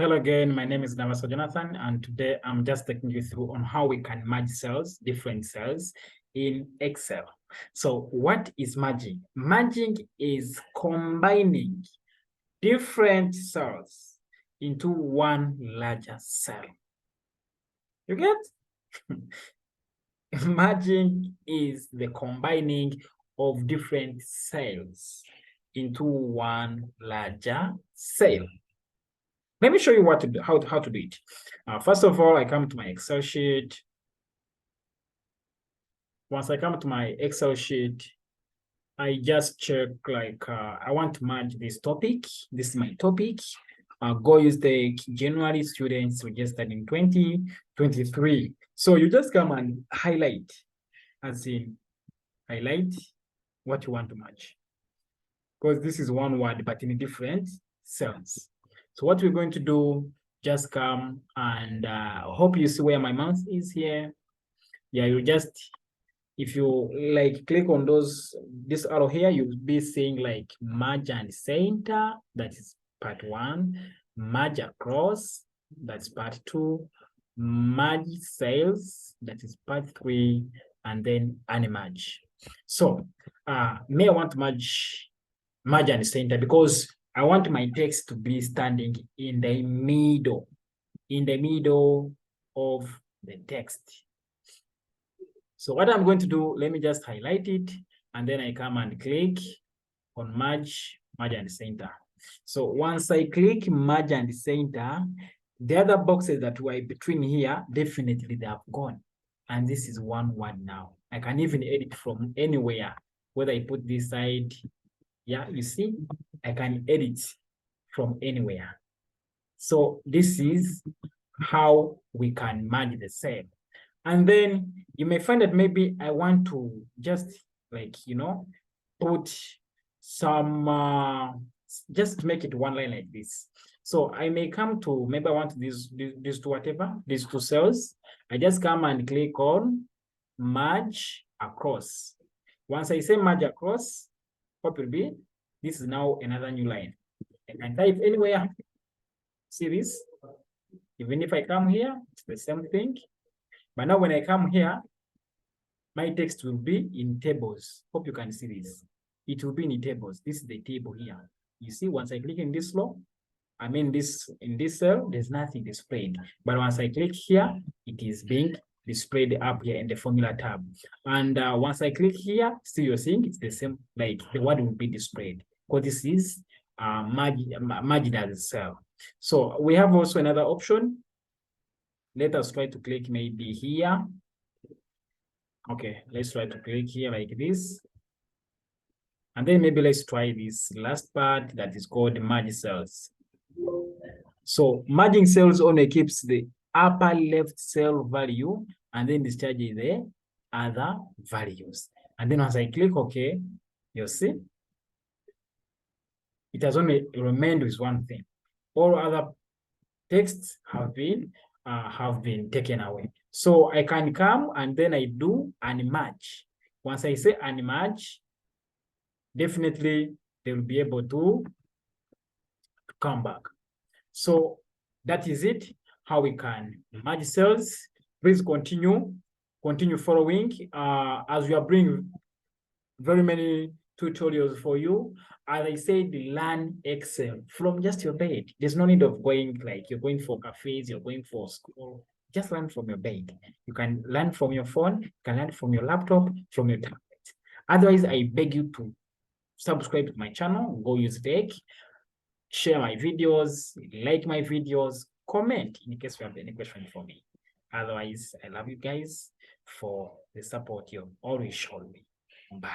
Hello again, my name is NABASA Jonathan, and today I'm just taking you through on how we can merge cells, different cells in Excel. So what is merging? Merging is combining different cells into one larger cell. You get? Merging is the combining of different cells into one larger cell. Let me show you what to do, how to do it. First of all, I come to my Excel sheet. Once I come to my Excel sheet, I just check I want to merge this topic. This is my topic. Go use the January students registered in 2023. So you just come and highlight, as in highlight what you want to merge. Because this is one word, but in different cells. So what we're going to do, just come and hope you see where my mouse is here. Yeah, you just, if you like click on this arrow here, you'll be seeing like merge and center, that is part 1, merge across, that's part 2, merge cells, that is part 3, and then unmerge. So may I want to merge and center because I want my text to be standing in the middle of the text. So what I'm going to do, let me just highlight it, and then I come and click on merge and center. So once I click merge and center, the other boxes that were between here, definitely they have gone. And this is one word now. I can even edit from anywhere, whether I put this side. Yeah, you see, I can edit from anywhere. So this is how we can merge the cell. And then you may find that maybe I want to just put some, just make it one line like this. So I may come to, maybe I want these two cells. I just come and click on merge across. Once I say merge across, what will be? This is now another new line. I can type anywhere. See this? Even if I come here, it's the same thing. But now when I come here, my text will be in tables. Hope you can see this. It will be in tables. This is the table here. You see, once I click in this row, I mean in this cell, there's nothing displayed. But once I click here, it is being displayed up here in the formula tab. And once I click here, still you're seeing it's the same, like the word will be displayed. Because this is merged as a cell. So we have also another option. Let us try to click maybe here. Okay, let's try to click here like this. And then maybe let's try this last part that is called merge cells. So merging cells only keeps the upper left cell value and then discharges the other values. And then once I click OK, you'll see it has only remained with one thing. All other texts have been taken away. So I can come and then I do unmerge. Once I say unmerge, definitely they will be able to come back. So that is it, how we can merge cells. Please continue following as we are bringing very many tutorials for you. As I said, learn Excel from just your bed. There's no need of going like you're going for cafes, you're going for school. Just learn from your bed. You can learn from your phone, you can learn from your laptop, from your tablet. Otherwise, I beg you to subscribe to my channel, go use Tech, share my videos, like my videos, comment in case you have any question for me. Otherwise, I love you guys for the support you've always shown me. Bye.